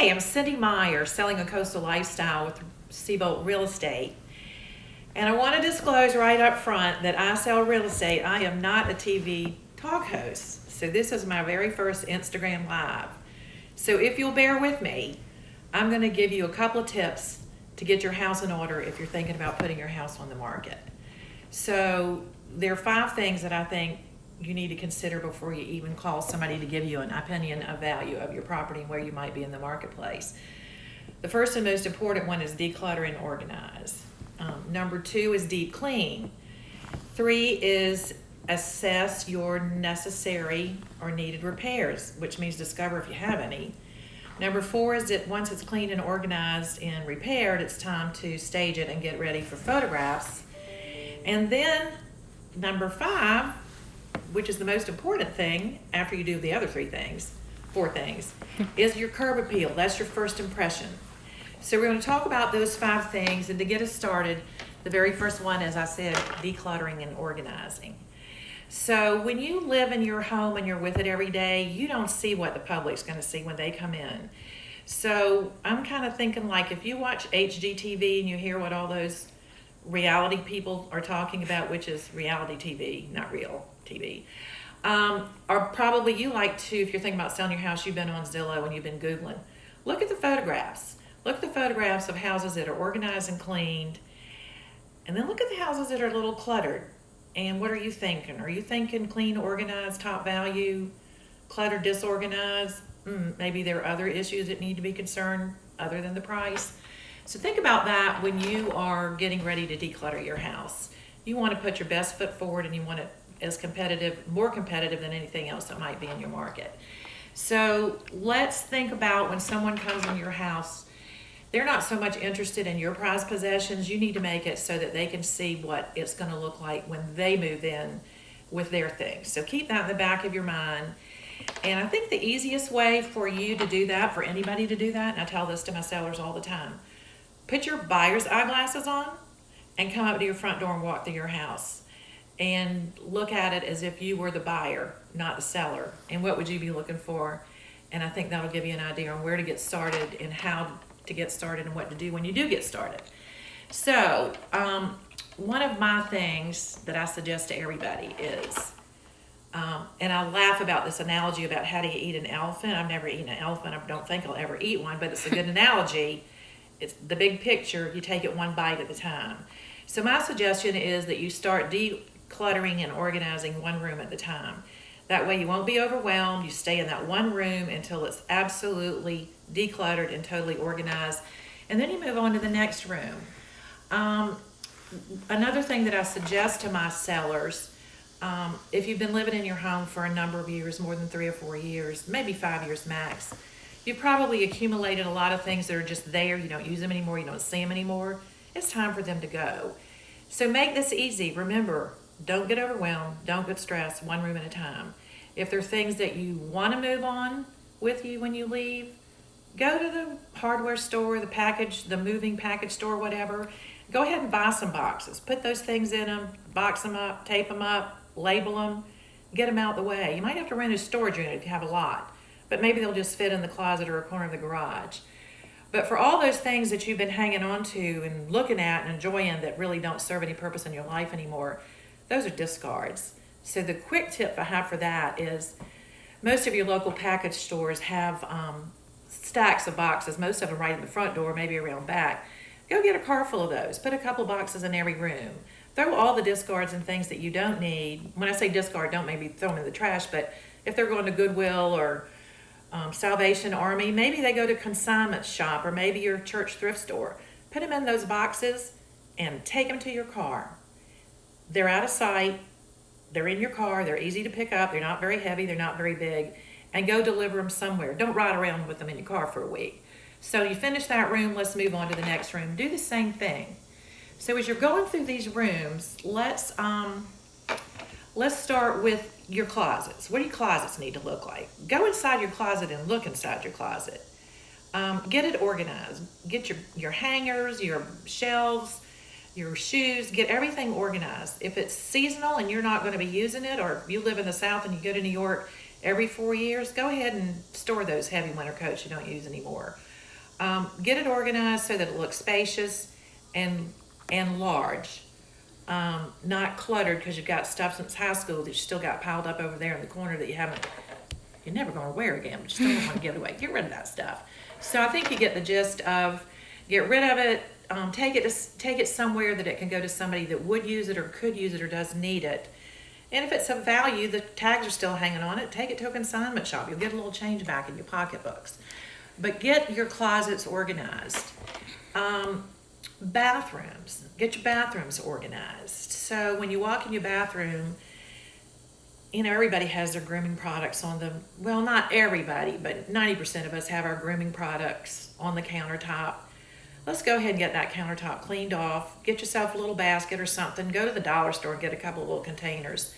Hey, I'm Cindy Meyer, selling a coastal lifestyle with Seabolt Real Estate. And I want to disclose right up front that I sell real estate. I am not a TV talk host. So this is my very first Instagram Live. So if you'll bear with me, I'm going to give you a couple of tips to get your house in order if you're thinking about putting your house on the market. So there are 5 things that I think you need to consider before you even call somebody to give you an opinion of value of your property and where you might be in the marketplace. The first and most important one is declutter and organize. Number 2 is deep clean. 3 is assess your necessary or needed repairs, which means discover if you have any. Number 4 is that once it's cleaned and organized and repaired, it's time to stage it and get ready for photographs. And then number 5, which is the most important thing after you do the other 4 things, is your curb appeal. That's your first impression. So we're going to talk about those 5 things, and to get us started, the very first one, as I said, decluttering and organizing. So when you live in your home and you're with it every day, you don't see what the public's going to see when they come in. So I'm kind of thinking, like, if you watch HGTV and you hear what all those reality people are talking about, which is reality TV, not real TV, or probably you like to, if you're thinking about selling your house, you've been on Zillow and you've been Googling, look at the photographs. Look at the photographs of houses that are organized and cleaned, and then look at the houses that are a little cluttered. And what are you thinking? Are you thinking clean, organized, top value, cluttered, disorganized? Maybe there are other issues that need to be concerned other than the price. So think about that when you are getting ready to declutter your house. You want to put your best foot forward, and you want it as competitive, more competitive than anything else that might be in your market. So let's think about when someone comes in your house, they're not so much interested in your prized possessions. You need to make it so that they can see what it's going to look like when they move in with their things. So keep that in the back of your mind. And I think the easiest way for you to do that, for anybody to do that, and I tell this to my sellers all the time, put your buyer's eyeglasses on and come up to your front door and walk through your house and look at it as if you were the buyer, not the seller. And what would you be looking for? And I think that'll give you an idea on where to get started and how to get started and what to do when you do get started. So one of my things that I suggest to everybody is, and I laugh about this analogy about how do you eat an elephant. I've never eaten an elephant. I don't think I'll ever eat one, but it's a good analogy. It's the big picture. You take it one bite at a time. So my suggestion is that you start decluttering and organizing one room at a time. That way you won't be overwhelmed. You stay in that one room until it's absolutely decluttered and totally organized. And then you move on to the next room. Another thing that I suggest to my sellers, if you've been living in your home for a number of years, more than 3 or 4 years, maybe 5 years max, you've probably accumulated a lot of things that are just there. You don't use them anymore. You don't see them anymore. It's time for them to go. So make this easy. Remember, don't get overwhelmed. Don't get stressed. One room at a time. If there are things that you want to move on with you when you leave, go to the hardware store, the moving package store, whatever. Go ahead and buy some boxes. Put those things in them, box them up, tape them up, label them, get them out of the way. You might have to rent a storage unit if you have a lot, but maybe they'll just fit in the closet or a corner of the garage. But for all those things that you've been hanging on to and looking at and enjoying that really don't serve any purpose in your life anymore, those are discards. So the quick tip I have for that is most of your local package stores have stacks of boxes, most of them right in the front door, maybe around back. Go get a car full of those. Put a couple boxes in every room. Throw all the discards and things that you don't need. When I say discard, don't maybe throw them in the trash, but if they're going to Goodwill or Salvation Army, maybe they go to consignment shop or maybe your church thrift store. Put them in those boxes and take them to your car. They're out of sight. They're in your car. They're easy to pick up. They're not very heavy. They're not very big. And go deliver them somewhere. Don't ride around with them in your car for a week. So you finish that room. Let's move on to the next room. Do the same thing. So as you're going through these rooms, let's start with your closets. What do your closets need to look like? Go inside your closet and look inside your closet. Get it organized. Get your hangers, your shelves, your shoes, get everything organized. If it's seasonal and you're not going to be using it, or if you live in the South and you go to New York every 4 years, go ahead and store those heavy winter coats you don't use anymore. Get it organized so that it looks spacious and large. Not cluttered because you've got stuff since high school that you still got piled up over there in the corner that you're never going to wear again, but you still don't want to give it away. Get rid of that stuff. So I think you get the gist of get rid of it, take it somewhere that it can go to somebody that would use it or could use it or does need it. And if it's of value, the tags are still hanging on it, take it to a consignment shop. You'll get a little change back in your pocketbooks. But get your closets organized. Bathrooms. Get your bathrooms organized. So when you walk in your bathroom, everybody has their grooming products on them. Well, not everybody, but 90% of us have our grooming products on the countertop. Let's go ahead and get that countertop cleaned off. Get yourself a little basket or something. Go to the dollar store and get a couple of little containers.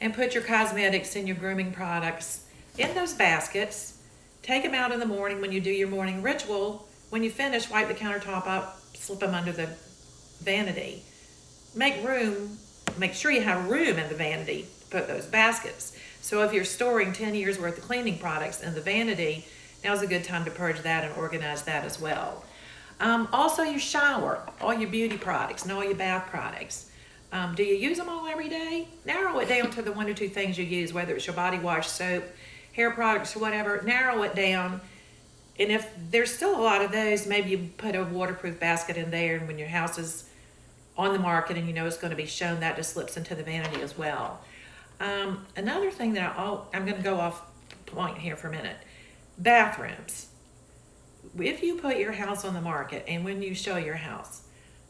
And put your cosmetics and your grooming products in those baskets. Take them out in the morning when you do your morning ritual. When you finish, wipe the countertop up, slip them under the vanity. Make sure you have room in the vanity to put those baskets. So if you're storing 10 years worth of cleaning products in the vanity, now's a good time to purge that and organize that as well. Also your shower, all your beauty products and all your bath products. Do you use them all every day? Narrow it down to the 1 or 2 things you use, whether it's your body wash, soap, hair products, or whatever. Narrow it down. And if there's still a lot of those, maybe you put a waterproof basket in there, and when your house is on the market and it's going to be shown, that just slips into the vanity as well. Another thing that I'm going to go off point here for a minute. Bathrooms. If you put your house on the market and when you show your house,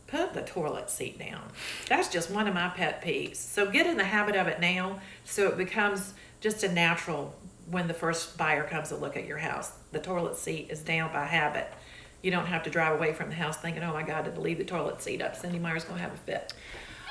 put the toilet seat down. That's just one of my pet peeves. So get in the habit of it now so it becomes just a natural when the first buyer comes to look at your house. The toilet seat is down by habit. You don't have to drive away from the house thinking, oh my God, did I leave the toilet seat up? Cindy Meyer's going to have a fit.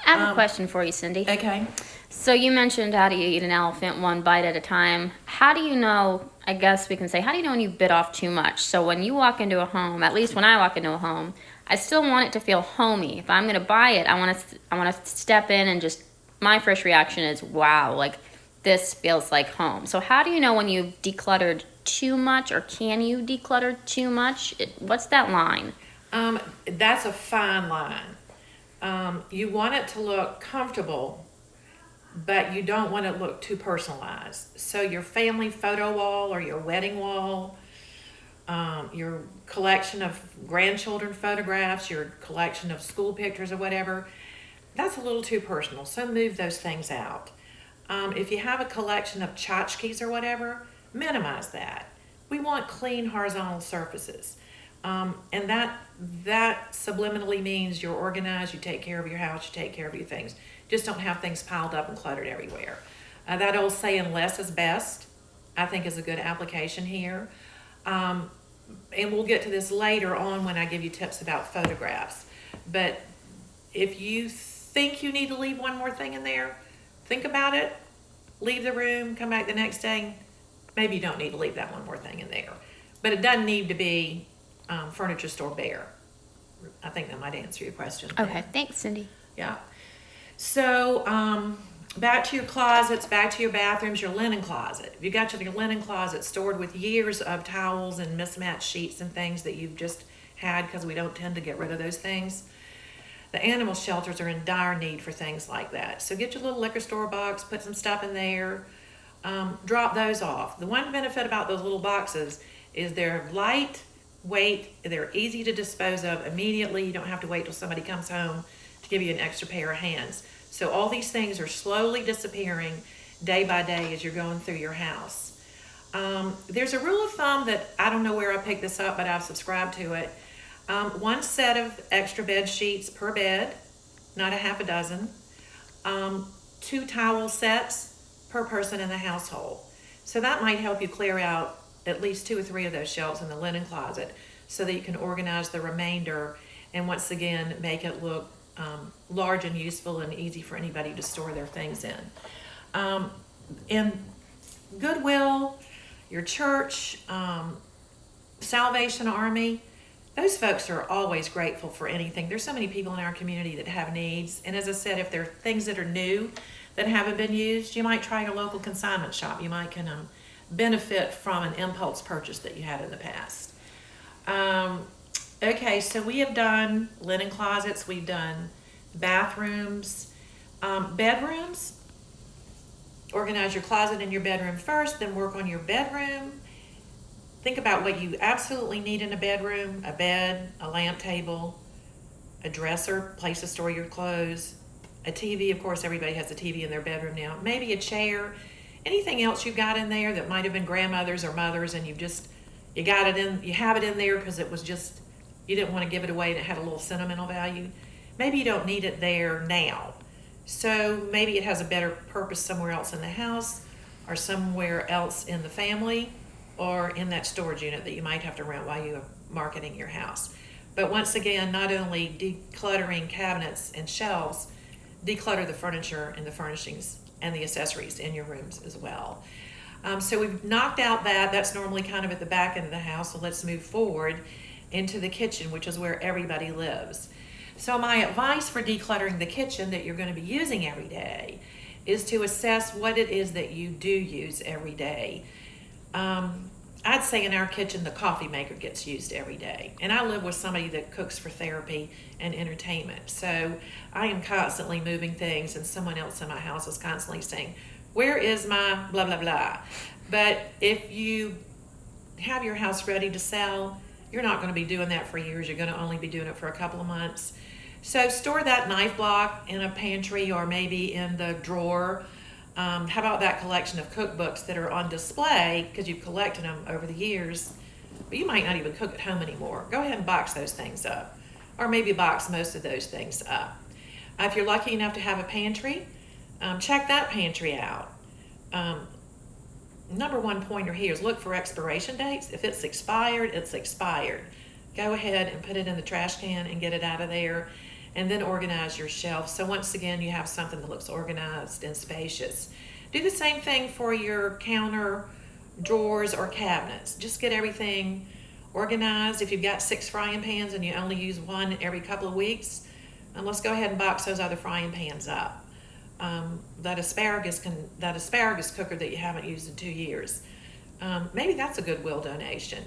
I have a question for you, Cindy. Okay. So you mentioned how do you eat an elephant one bite at a time. How do you know, I guess we can say, how do you know when you bit off too much? So when you walk into a home, at least when I walk into a home, I still want it to feel homey. If I'm going to buy it, I want to step in and just, my first reaction is, wow, like this feels like home. So how do you know when you've decluttered too much, or can you declutter too much? What's that line? That's a fine line. You want it to look comfortable, but you don't want it to look too personalized. So your family photo wall or your wedding wall, your collection of grandchildren photographs, your collection of school pictures or whatever, that's a little too personal. So move those things out. If you have a collection of tchotchkes or whatever, minimize that. We want clean horizontal surfaces. And that subliminally means you're organized, you take care of your house, you take care of your things. Just don't have things piled up and cluttered everywhere. That old saying, less is best, I think is a good application here. And we'll get to this later on when I give you tips about photographs. But if you think you need to leave one more thing in there, think about it, leave the room, come back the next day. Maybe you don't need to leave that one more thing in there. But it doesn't need to be furniture store bare. I think that might answer your question. Okay, thanks, Cindy. Yeah. So back to your closets, back to your bathrooms, your linen closet. If you got your linen closet stored with years of towels and mismatched sheets and things that you've just had, because we don't tend to get rid of those things, the animal shelters are in dire need for things like that. So get your little liquor store box, put some stuff in there, drop those off. The one benefit about those little boxes is they're light weight, they're easy to dispose of immediately. You don't have to wait till somebody comes home to give you an extra pair of hands. So all these things are slowly disappearing day by day as you're going through your house. There's a rule of thumb that I don't know where I picked this up, but I've subscribed to it. One set of extra bed sheets per bed, not a half a dozen. 2 towel sets per person in the household. So that might help you clear out at least 2 or 3 of those shelves in the linen closet so that you can organize the remainder and once again make it look large and useful and easy for anybody to store their things in. In Goodwill, your church, Salvation Army, those folks are always grateful for anything. There's so many people in our community that have needs. And as I said, if there are things that are new that haven't been used, you might try a local consignment shop. You might can benefit from an impulse purchase that you had in the past. Um, okay, so we have done linen closets, we've done bathrooms, bedrooms. Organize your closet in your bedroom first, then work on your bedroom. Think about what you absolutely need in a bedroom: a bed, a lamp table, a dresser, place to store your clothes, a TV. Of course, everybody has a TV in their bedroom now. Maybe a chair. Anything else you've got in there that might have been grandmother's or mother's, and you got it in, you have it in there because it was just, you didn't want to give it away and it had a little sentimental value. Maybe you don't need it there now. So maybe it has a better purpose somewhere else in the house or somewhere else in the family or in that storage unit that you might have to rent while you are marketing your house. But once again, not only decluttering cabinets and shelves, declutter the furniture and the furnishings and the accessories in your rooms as well. So we've knocked out that. That's normally kind of at the back end of the house. So let's move forward into the kitchen, which is where everybody lives. So my advice for decluttering the kitchen that you're going to be using every day is to assess what it is that you do use every day. I'd say in our kitchen, the coffee maker gets used every day. And I live with somebody that cooks for therapy and entertainment. So I am constantly moving things, and someone else in my house is constantly saying, where is my blah, blah, blah? But if you have your house ready to sell, you're not going to be doing that for years. You're going to only be doing it for a couple of months. So store that knife block in a pantry or maybe in the drawer. How about that collection of cookbooks that are on display because you've collected them over the years, but you might not even cook at home anymore? Go ahead and box those things up, or maybe box most of those things up. If you're lucky enough to have a pantry, check that pantry out. Number one pointer here is look for expiration dates. If it's expired, it's expired. Go ahead and put it in the trash can and get it out of there, and then organize your shelves. So once again, you have something that looks organized and spacious. Do the same thing for your counter drawers or cabinets. Just get everything organized. If you've got 6 frying pans and you only use one every couple of weeks, let's go ahead and box those other frying pans up. That asparagus cooker that you haven't used in 2 years, maybe that's a Goodwill donation.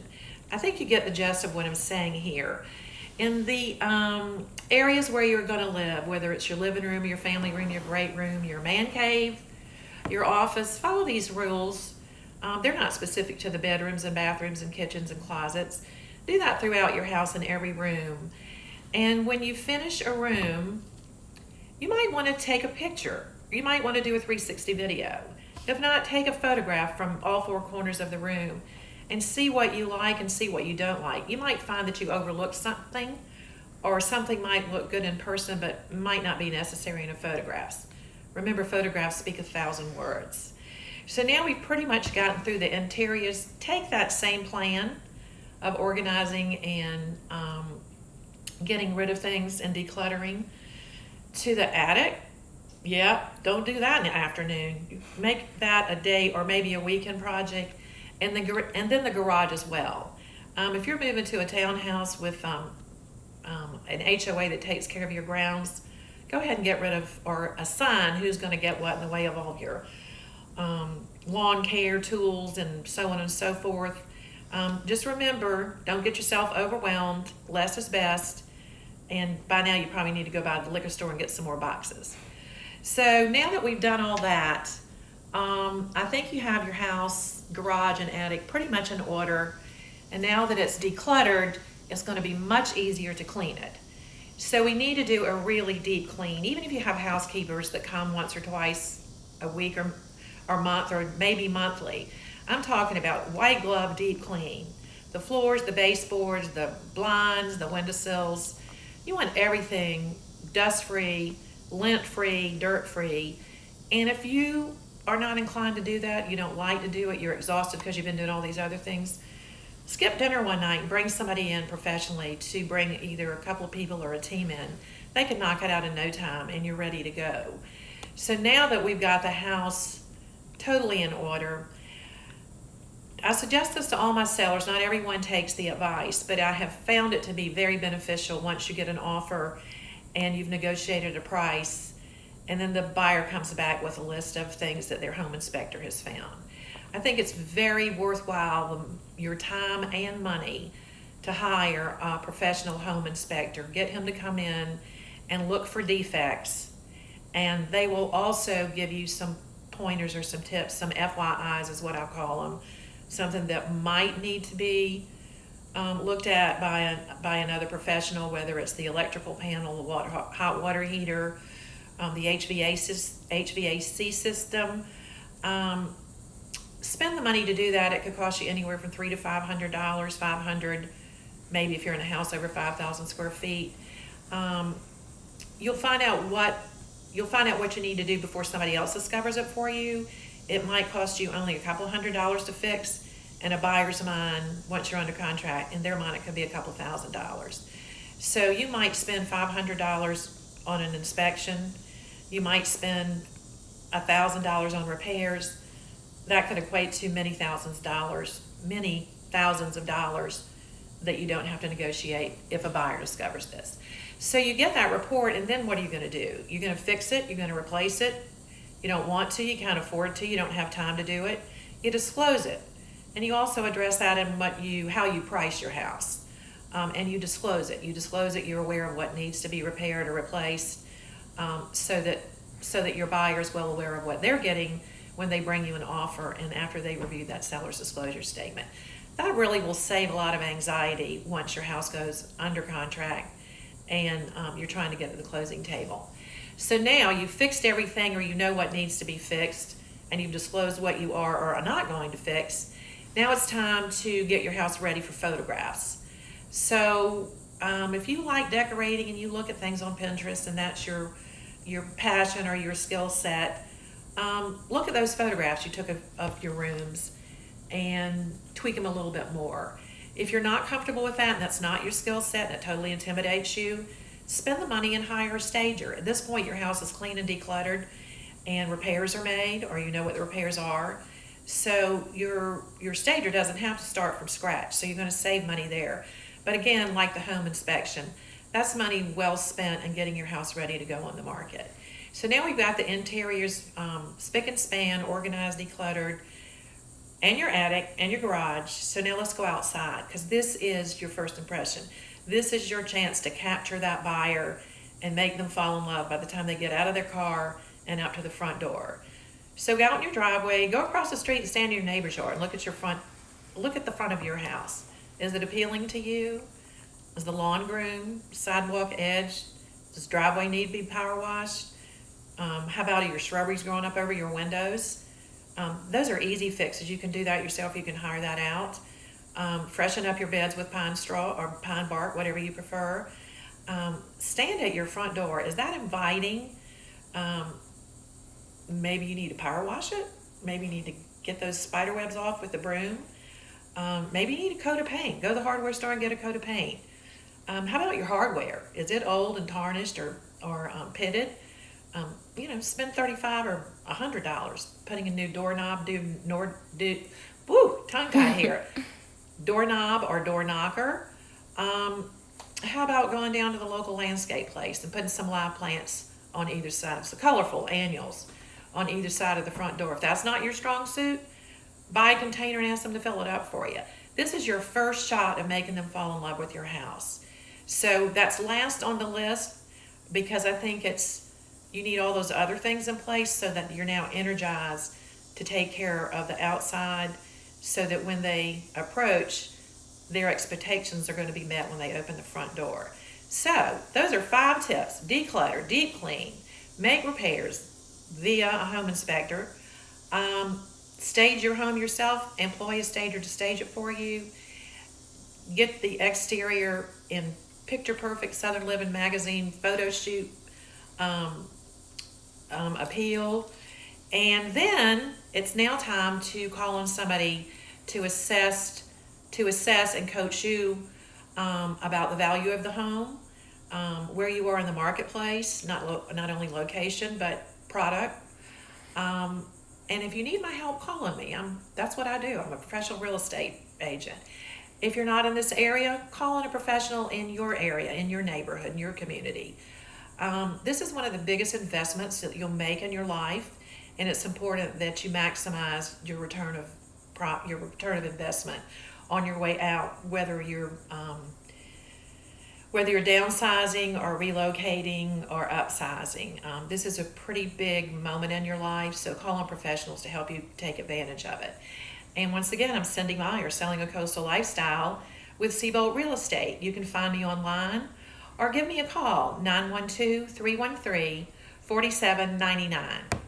I think you get the gist of what I'm saying here. In the areas where you're going to live, whether it's your living room, your family room, your great room, your man cave, your office, follow these rules. They're not specific to the bedrooms and bathrooms and kitchens and closets. Do that throughout your house in every room. And when you finish a room, you might want to take a picture. You might want to do a 360 video. If not, take a photograph from all 4 corners of the room and see what you like and see what you don't like. You might find that you overlooked something, or something might look good in person but might not be necessary in a photographs. Remember, photographs speak 1,000 words. So now we've pretty much gotten through the interiors. Take that same plan of organizing and getting rid of things and decluttering to the attic. Yep, don't do that in the afternoon. Make that a day or maybe a weekend project, and then the garage as well. If you're moving to a townhouse with an HOA that takes care of your grounds, go ahead and get rid of, or assign who's going to get what in the way of all your lawn care tools and so on and so forth. Just remember, don't get yourself overwhelmed. Less is best. And by now you probably need to go by the liquor store and get some more boxes. So now that we've done all that, I think you have your house, garage, and attic pretty much in order. And now that it's decluttered, it's going to be much easier to clean it. So we need to do a really deep clean. Even if you have housekeepers that come once or twice a week or month or maybe monthly, I'm talking about white glove deep clean. The floors, the baseboards, the blinds, the windowsills. You want everything dust-free, lint-free, dirt-free. And if you are not inclined to do that, you don't like to do it, you're exhausted because you've been doing all these other things, skip dinner one night and bring somebody in professionally to bring either a couple of people or a team in. They can knock it out in no time and you're ready to go. So now that we've got the house totally in order, I suggest this to all my sellers. Not everyone takes the advice, but I have found it to be very beneficial once you get an offer and you've negotiated a price, and then the buyer comes back with a list of things that their home inspector has found. I think it's very worthwhile, your time and money, to hire a professional home inspector. Get him to come in and look for defects. And they will also give you some pointers or some tips, some FYIs is what I call them, something that might need to be looked at by another professional, whether it's the electrical panel, the hot water heater, the HVAC system. Spend the money to do that. It could cost you anywhere from $300 to $500, $500 maybe if you're in a house over 5,000 square feet. You'll find out what you need to do before somebody else discovers it for you. It might cost you only a couple $100s to fix. In a buyer's mind, once you're under contract, in their mind it could be a couple $1,000s. So you might spend $500 on an inspection. You might spend $1,000 on repairs. That could equate to many thousands of dollars that you don't have to negotiate if a buyer discovers this. So you get that report, and then what are you going to do? You're going to fix it. You're going to replace it. You don't want to. You can't afford to. You don't have time to do it. You disclose it. And you also address that in how you price your house, and you disclose it. You're aware of what needs to be repaired or replaced, so that your buyer is well aware of what they're getting when they bring you an offer and after they review that seller's disclosure statement. That really will save a lot of anxiety once your house goes under contract and you're trying to get to the closing table. So now you've fixed everything, or you know what needs to be fixed, and you've disclosed what you are or are not going to fix. Now it's time to get your house ready for photographs. So if you like decorating and you look at things on Pinterest and that's your passion or your skill set, look at those photographs you took of your rooms and tweak them a little bit more. If you're not comfortable with that and that's not your skill set and it totally intimidates you, spend the money and hire a stager. At this point, your house is clean and decluttered and repairs are made, or you know what the repairs are. So your stager doesn't have to start from scratch. So you're going to save money there. But again, like the home inspection, that's money well spent in getting your house ready to go on the market. So now we've got the interiors spick and span, organized, decluttered, and your attic and your garage. So now let's go outside, because this is your first impression. This is your chance to capture that buyer and make them fall in love by the time they get out of their car and out to the front door. So go out in your driveway, go across the street and stand in your neighbor's yard and look at the front of your house. Is it appealing to you? Is the lawn groomed, sidewalk edged? Does driveway need to be power washed? How about your shrubberies growing up over your windows? Those are easy fixes. You can do that yourself. You can hire that out. Freshen up your beds with pine straw or pine bark, whatever you prefer. Stand at your front door. Is that inviting? Maybe you need to power wash it. Maybe you need to get those spider webs off with the broom. Maybe you need a coat of paint. Go to the hardware store and get a coat of paint. How about your hardware? Is it old and tarnished or pitted? Spend $35 or $100 putting a new doorknob, tongue tie here. Doorknob or door knocker. How about going down to the local landscape place and putting some live plants on either side, so colorful annuals on either side of the front door. If that's not your strong suit, buy a container and ask them to fill it up for you. This is your first shot of making them fall in love with your house. So that's last on the list, because I think you need all those other things in place so that you're now energized to take care of the outside, so that when they approach, their expectations are going to be met when they open the front door. So those are 5 tips. Declutter, deep clean, make repairs via a home inspector, stage your home yourself, employ a stager to stage it for you, get the exterior in picture perfect Southern Living magazine photo shoot appeal, and then it's now time to call on somebody to assess and coach you about the value of the home, where you are in the marketplace, not only location but product. And if you need my help, call on me. That's what I do. I'm a professional real estate agent. If you're not in this area, call on a professional in your area, in your neighborhood, in your community. This is one of the biggest investments that you'll make in your life, and it's important that you maximize your return of investment on your way out, whether you're downsizing or relocating or upsizing. This is a pretty big moment in your life, so call on professionals to help you take advantage of it. And once again, I'm Cindy Meyer, Selling a Coastal Lifestyle with Seabolt Real Estate. You can find me online or give me a call, 912-313-4799.